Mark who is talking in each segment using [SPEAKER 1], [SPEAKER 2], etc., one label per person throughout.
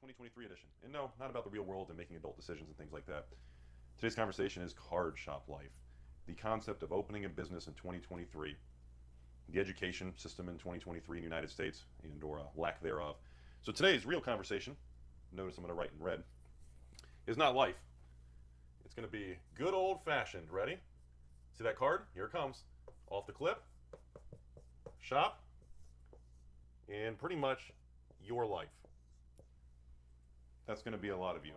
[SPEAKER 1] 2023 edition. And no, not about the real world and making adult decisions and things like that. Today's conversation is card shop life, the concept of opening a business in 2023, the education system in 2023 in the United States, and or lack thereof. So today's real conversation, notice I'm going to write in red, is not life. It's going to be good old-fashioned. Ready? See that card? Here it comes. Off the clip. Shop. And pretty much your life. That's going to be a lot of you.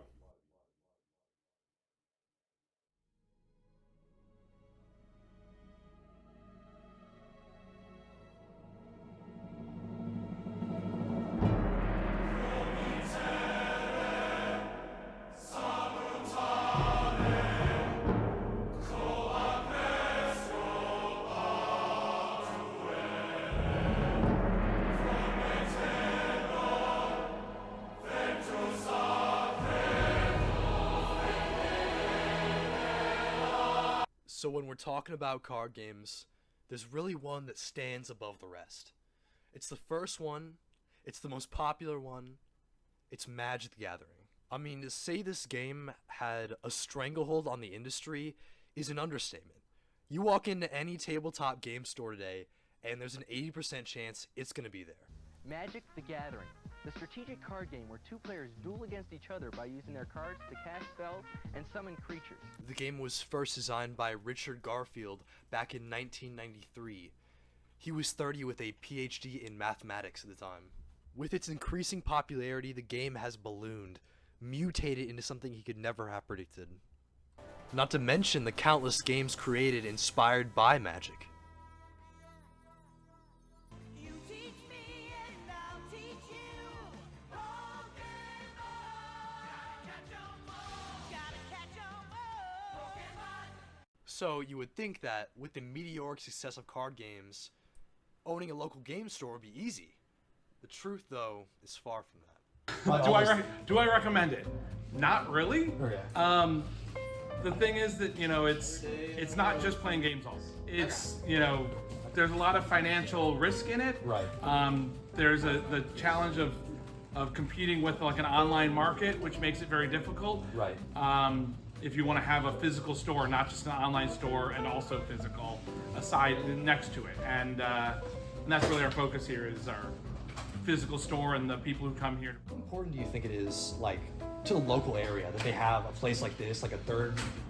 [SPEAKER 2] So when we're talking about card games, there's really one that stands above the rest. It's the first one, it's the most popular one, it's Magic the Gathering. I mean, to say this game had a stranglehold on the industry is an understatement. You walk into any tabletop game store today, and there's an 80% chance it's going to be there.
[SPEAKER 3] Magic the Gathering, the strategic card game where two players duel against each other by using their cards to cast spells and summon creatures.
[SPEAKER 2] The game was first designed by Richard Garfield back in 1993. He was 30 with a PhD in mathematics at the time. With its increasing popularity, the game has ballooned, mutated into something he could never have predicted. Not to mention the countless games created inspired by Magic. So you would think that with the meteoric success of card games, owning a local game store would be easy. The truth, though, is far from that.
[SPEAKER 4] Do I recommend it? Not really.
[SPEAKER 5] Okay.
[SPEAKER 4] The thing is that it's not just playing games all. It's there's a lot of financial risk in it.
[SPEAKER 5] Right.
[SPEAKER 4] There's the challenge of competing with like an online market, which makes it very difficult.
[SPEAKER 5] Right.
[SPEAKER 4] If you want to have a physical store, not just an online store, and also physical aside next to it, and that's really our focus here is our physical store and the people who come here.
[SPEAKER 5] How important do you think it is, like, to the local area that they have a place like this, like a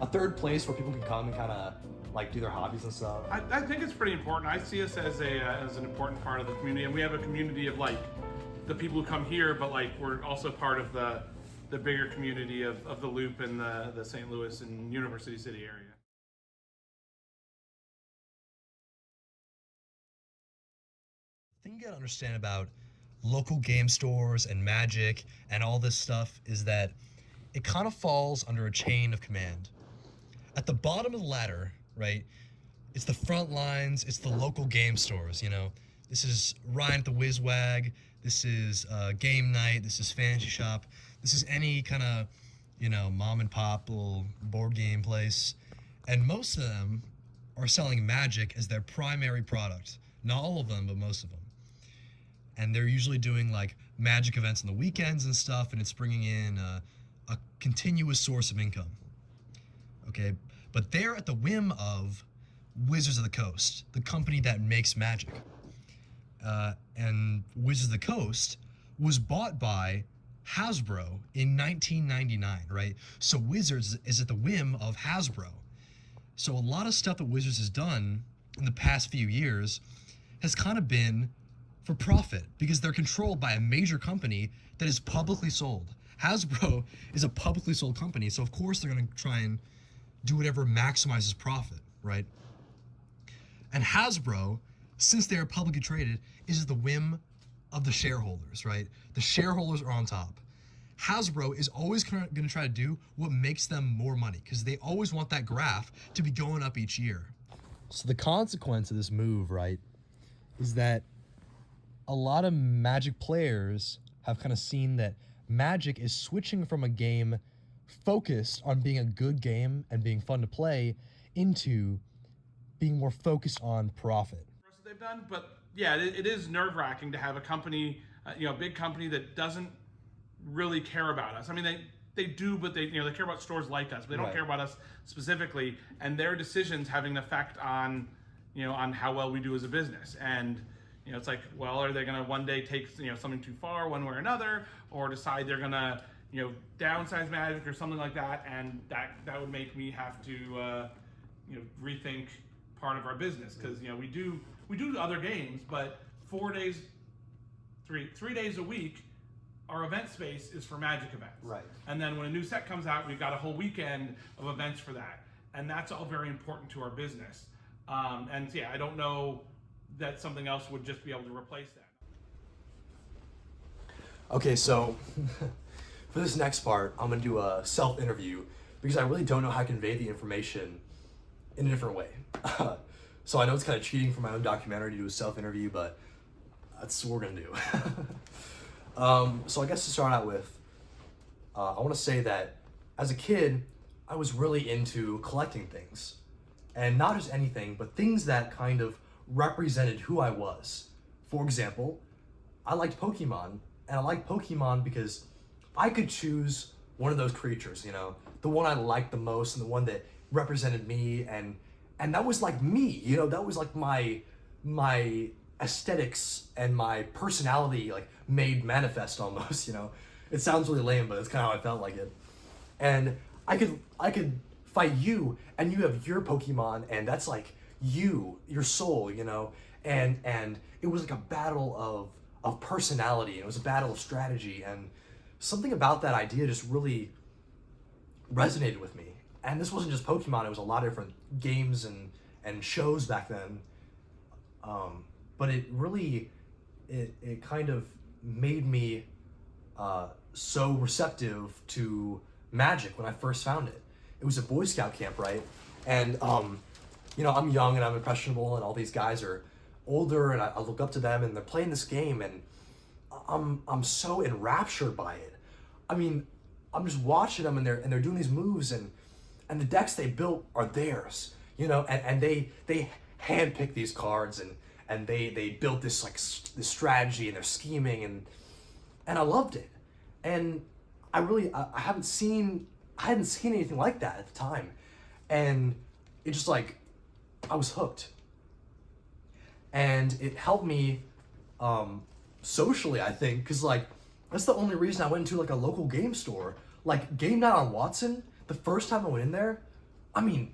[SPEAKER 5] third place where people can come and kind of like do their hobbies and stuff?
[SPEAKER 4] I think it's pretty important. I see us as an important part of the community, and we have a community of like the people who come here, but like we're also part of the bigger community of the Loop and the St. Louis and University City area.
[SPEAKER 2] The thing you gotta understand about local game stores and Magic and all this stuff is that it kind of falls under a chain of command. At the bottom of the ladder, right, it's the front lines, it's the local game stores, This is Ryan at the WizWag, this is Game Night, this is Fantasy Shop, this is any kind of, mom and pop little board game place. And most of them are selling Magic as their primary product. Not all of them, but most of them. And they're usually doing like Magic events on the weekends and stuff, and it's bringing in a continuous source of income. Okay, but they're at the whim of Wizards of the Coast, the company that makes Magic. And Wizards of the Coast was bought by Hasbro in 1999, right? So Wizards is at the whim of Hasbro. So a lot of stuff that Wizards has done in the past few years has kind of been for profit because they're controlled by a major company that is publicly sold. Hasbro is a publicly sold company, so of course they're going to try and do whatever maximizes profit, right? And Hasbro, since they are publicly traded, is at the whim of the shareholders, right? The shareholders are on top. Hasbro is always going to try to do what makes them more money because they always want that graph to be going up each year. So the consequence of this move, right, is that a lot of Magic players have kind of seen that Magic is switching from a game focused on being a good game and being fun to play into being more focused on profit.
[SPEAKER 4] They've done, but yeah, it is nerve-wracking to have a company, a big company that doesn't really care about us. I mean, they do, but they care about stores like us, but they don't
[SPEAKER 5] Right.
[SPEAKER 4] care about us specifically, and their decisions having an effect on on how well we do as a business. And it's like, well, are they going to one day take something too far one way or another, or decide they're going to downsize Magic or something like that, and that would make me have to rethink part of our business, because we do other games, but 4 days, three days a week, our event space is for Magic events.
[SPEAKER 5] Right.
[SPEAKER 4] And then when a new set comes out, we've got a whole weekend of events for that, and that's all very important to our business. And yeah, I don't know that something else would just be able to replace that.
[SPEAKER 5] Okay, so for this next part, I'm gonna do a self-interview because I really don't know how to convey the information in a different way. So I know it's kind of cheating for my own documentary to do a self-interview, but that's what we're gonna do. So I guess to start out with, I want to say that as a kid, I was really into collecting things. And not just anything, but things that kind of represented who I was. For example, I liked Pokemon, and I liked Pokemon because I could choose one of those creatures, the one I liked the most and the one that represented me, and that was like me, that was like my aesthetics and my personality like made manifest almost, It sounds really lame, but it's kind of how I felt like it. And I could fight you, and you have your Pokemon, and that's like your soul, and it was like a battle of personality, and it was a battle of strategy, and something about that idea just really resonated with me. And this wasn't just Pokemon, it was a lot of different games and shows back then. But it really, it kind of made me so receptive to Magic when I first found it. It was a Boy Scout camp, right? And I'm young and I'm impressionable, and all these guys are older, and I look up to them, and they're playing this game, and I'm so enraptured by it. I mean, I'm just watching them, and they're doing these moves, and the decks they built are theirs, and they handpick these cards, and they built this this strategy, and they're scheming, and I loved it. And I hadn't seen anything like that at the time, and it just I was hooked. And it helped me socially, I think, because that's the only reason I went into a local game store. Game Night on Watson, the first time I went in there, I mean,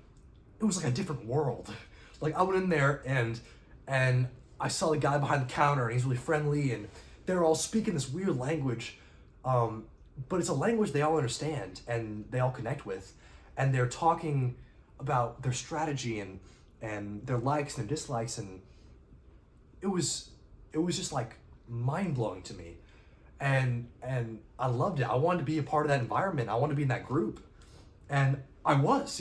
[SPEAKER 5] it was a different world. I went in there and I saw the guy behind the counter, and he's really friendly, and they're all speaking this weird language, but it's a language they all understand and they all connect with, and they're talking about their strategy and their likes and their dislikes, and it was just mind-blowing to me, and I loved it. I wanted to be a part of that environment. I wanted to be in that group, and I was,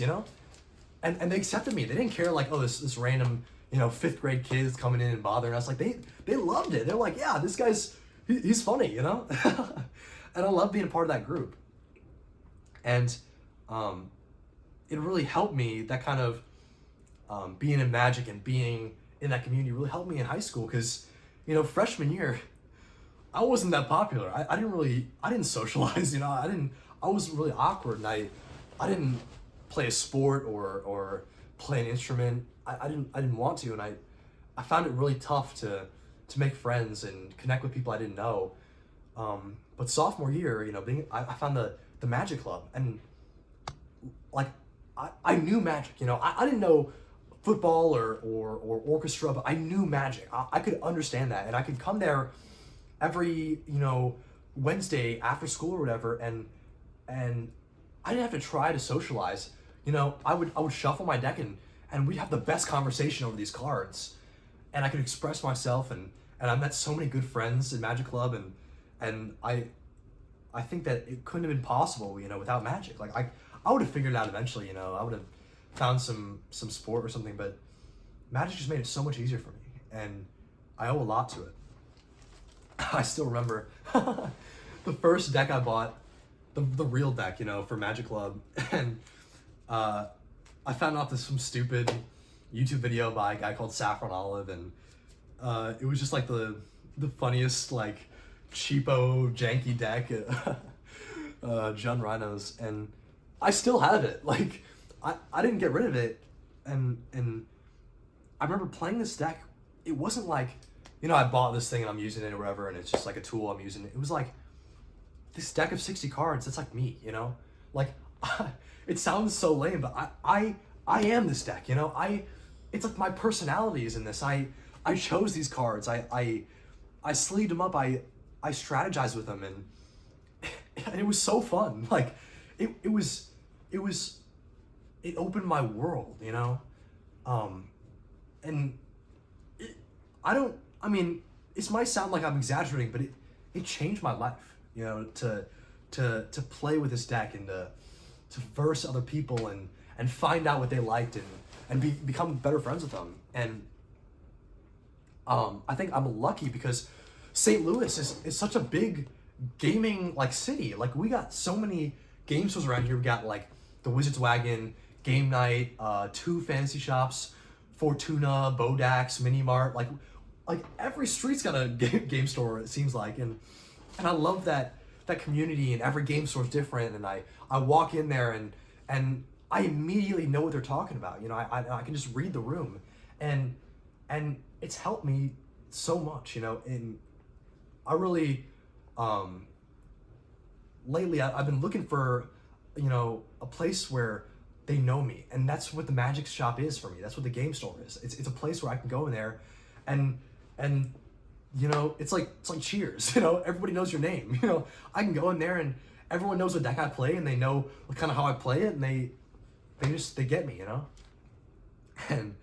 [SPEAKER 5] and they accepted me. They didn't care this random 5th grade kid is coming in and bothering us. They loved it. They're like, yeah, this guy's he's funny, and I love being a part of that group. And it really helped me, that kind of being in Magic and being in that community really helped me in high school, because freshman year I wasn't that popular. I didn't socialize, I was really awkward, and I didn't play a sport or play an instrument. I didn't want to, and I found it really tough to make friends and connect with people I didn't know. But sophomore year, I found the Magic Club, and I knew Magic. I didn't know football or orchestra, but I knew Magic. I could understand that, and I could come there every Wednesday after school or whatever, and I didn't have to try to socialize. I would shuffle my deck, and we'd have the best conversation over these cards, and I could express myself, and I met so many good friends in Magic Club, and I think that it couldn't have been possible, without Magic. I would have figured it out eventually, I would have found some sport or something, but Magic just made it so much easier for me, and I owe a lot to it. I still remember the first deck I bought, the real deck, for Magic Club, and I found out some stupid YouTube video by a guy called Saffron Olive, and it was just the funniest cheapo, janky deck, Jund Rhinos, and I still have it. Like, I didn't get rid of it, and I remember playing this deck. It wasn't like, you know, I bought this thing and I'm using it or whatever, and it's just like a tool I'm using. It was like, this deck of 60 cards, that's like me, you know? Like, it sounds so lame, but I am this deck, you know? It's like my personality is in this. I chose these cards. I sleeved them up. I strategized with them, and it was so fun. Like, it opened my world, you know? And I mean, it might sound like I'm exaggerating, but it changed my life, you know, to play with this deck and to verse other people and find out what they liked and become better friends with them. And I think I'm lucky because St. Louis is such a big gaming like city. Like, we got so many game stores around here. We got like the Wizard's Wagon, Game Night, 2 fantasy shops, Fortuna, Bodax, Mini Mart. Like every street's got a game store, it seems like, and I love that community, and every game store's different, and I walk in there and I immediately know what they're talking about. You know, I can just read the room, and it's helped me so much, you know. And I really lately I've been looking for, you know, a place where they know me, and that's what the Magic Shop is for me. That's what the game store is. It's a place where I can go in there and you know, it's like Cheers, you know, everybody knows your name. You know, I can go in there and everyone knows what deck I play, and they know kind of how I play it, and they get me, you know. And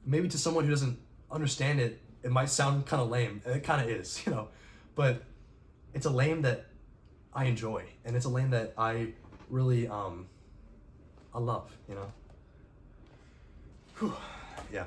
[SPEAKER 5] maybe to someone who doesn't understand it, it might sound kind of lame, and it kind of is, you know, but it's a lane that I enjoy, and it's a lane that I really I love, you know. Whew. Yeah.